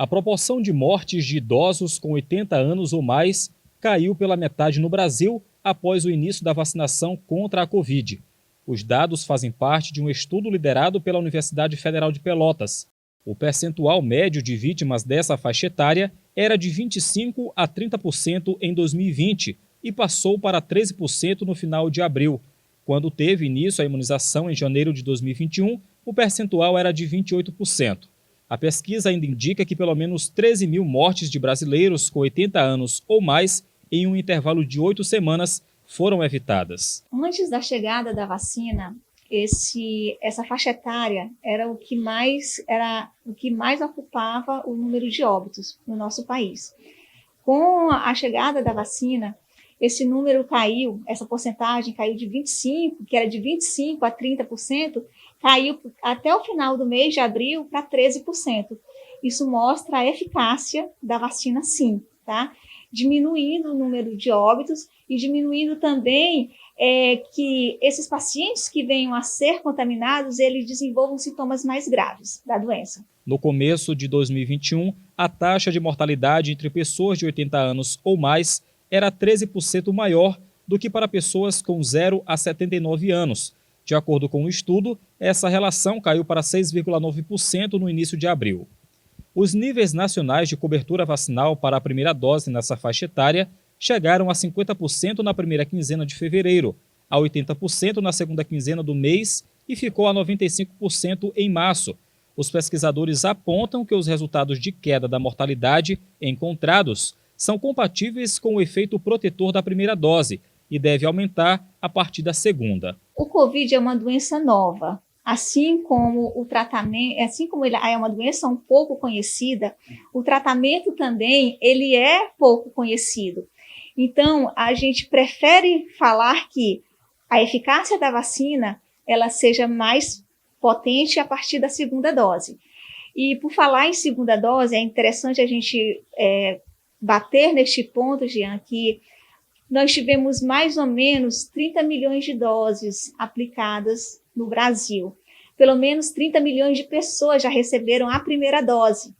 A proporção de mortes de idosos com 80 anos ou mais caiu pela metade no Brasil após o início da vacinação contra a Covid. Os dados fazem parte de um estudo liderado pela Universidade Federal de Pelotas. O percentual médio de vítimas dessa faixa etária era de 25% a 30% em 2020 e passou para 13% no final de abril. Quando teve início a imunização em janeiro de 2021, o percentual era de 28%. A pesquisa ainda indica que pelo menos 13 mil mortes de brasileiros com 80 anos ou mais em um intervalo de 8 semanas foram evitadas. Antes da chegada da vacina, essa faixa etária era o que mais ocupava o número de óbitos no nosso país. Com a chegada da vacina, esse número caiu, essa porcentagem caiu de 25%, que era de 25% a 30%, caiu até o final do mês de abril para 13%. Isso mostra a eficácia da vacina, sim, tá? Diminuindo o número de óbitos e diminuindo também que esses pacientes que venham a ser contaminados, eles desenvolvam sintomas mais graves da doença. No começo de 2021, a taxa de mortalidade entre pessoas de 80 anos ou mais era 13% maior do que para pessoas com 0 a 79 anos. De acordo com o estudo, essa relação caiu para 6,9% no início de abril. Os níveis nacionais de cobertura vacinal para a primeira dose nessa faixa etária chegaram a 50% na primeira quinzena de fevereiro, a 80% na segunda quinzena do mês e ficou a 95% em março. Os pesquisadores apontam que os resultados de queda da mortalidade encontrados são compatíveis com o efeito protetor da primeira dose e deve aumentar a partir da segunda. O Covid é uma doença nova, assim como o tratamento, ele é uma doença um pouco conhecida, o tratamento também ele é pouco conhecido. Então, a gente prefere falar que a eficácia da vacina ela seja mais potente a partir da segunda dose. E por falar em segunda dose, é interessante a gente bater neste ponto, Jean, que nós tivemos mais ou menos 30 milhões de doses aplicadas no Brasil. Pelo menos 30 milhões de pessoas já receberam a primeira dose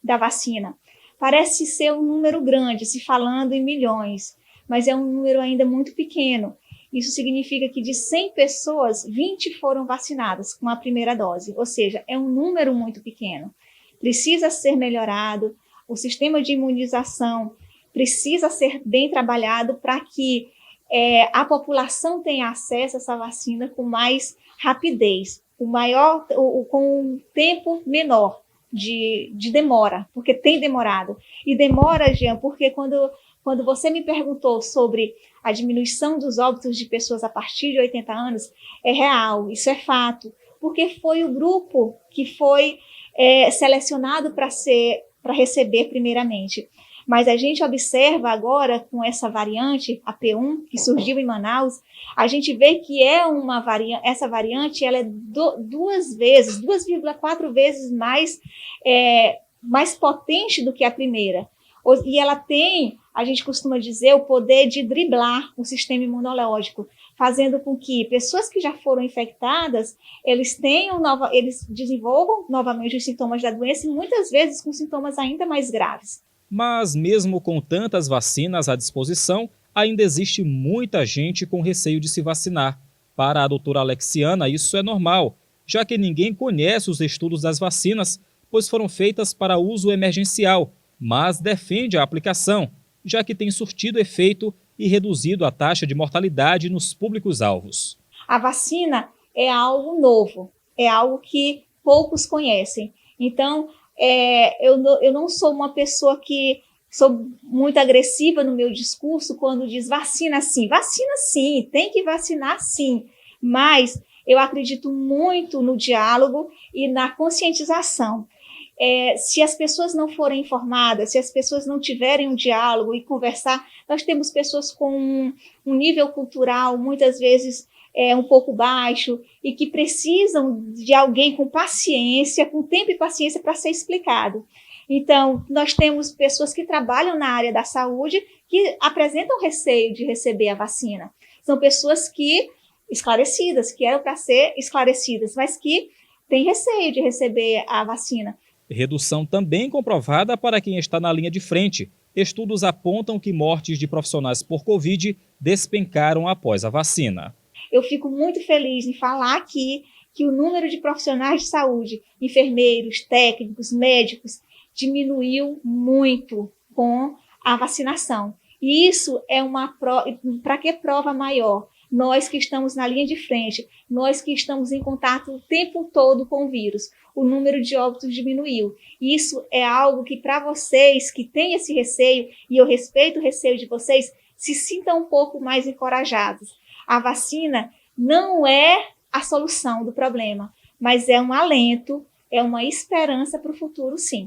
da vacina. Parece ser um número grande, se falando em milhões, mas é um número ainda muito pequeno. Isso significa que de 100 pessoas, 20 foram vacinadas com a primeira dose, ou seja, é um número muito pequeno. Precisa ser melhorado, o sistema de imunização precisa ser bem trabalhado para que a população tenha acesso a essa vacina com mais rapidez, com um tempo menor de demora, porque tem demorado. E demora, Jean, porque quando você me perguntou sobre a diminuição dos óbitos de pessoas a partir de 80 anos, é real, isso é fato, porque foi o grupo que foi selecionado para receber primeiramente. Mas a gente observa agora, com essa variante, a P1, que surgiu em Manaus, a gente vê que essa variante ela é 2,4 vezes mais potente do que a primeira. E ela tem, a gente costuma dizer, o poder de driblar o sistema imunológico, fazendo com que pessoas que já foram infectadas, eles desenvolvam novamente os sintomas da doença e muitas vezes com sintomas ainda mais graves. Mas mesmo com tantas vacinas à disposição, ainda existe muita gente com receio de se vacinar. Para a doutora Alexiana, isso é normal, já que ninguém conhece os estudos das vacinas, pois foram feitas para uso emergencial, mas defende a aplicação, já que tem surtido efeito e reduzido a taxa de mortalidade nos públicos-alvos. A vacina é algo novo, é algo que poucos conhecem. Então, eu não sou uma pessoa que sou muito agressiva no meu discurso quando diz vacina sim, tem que vacinar sim, mas eu acredito muito no diálogo e na conscientização. Se as pessoas não forem informadas, se as pessoas não tiverem um diálogo e conversar, nós temos pessoas com um nível cultural muitas vezes um pouco baixo e que precisam de alguém com paciência, com tempo e paciência para ser explicado. Então, nós temos pessoas que trabalham na área da saúde que apresentam receio de receber a vacina. São pessoas que eram para ser esclarecidas, mas que têm receio de receber a vacina. Redução também comprovada para quem está na linha de frente. Estudos apontam que mortes de profissionais por Covid despencaram após a vacina. Eu fico muito feliz em falar aqui que o número de profissionais de saúde, enfermeiros, técnicos, médicos, diminuiu muito com a vacinação. E isso é uma prova, para que prova maior? Nós que estamos na linha de frente, nós que estamos em contato o tempo todo com o vírus, o número de óbitos diminuiu. Isso é algo que para vocês que têm esse receio, e eu respeito o receio de vocês, se sintam um pouco mais encorajados. A vacina não é a solução do problema, mas é um alento, é uma esperança para o futuro, sim.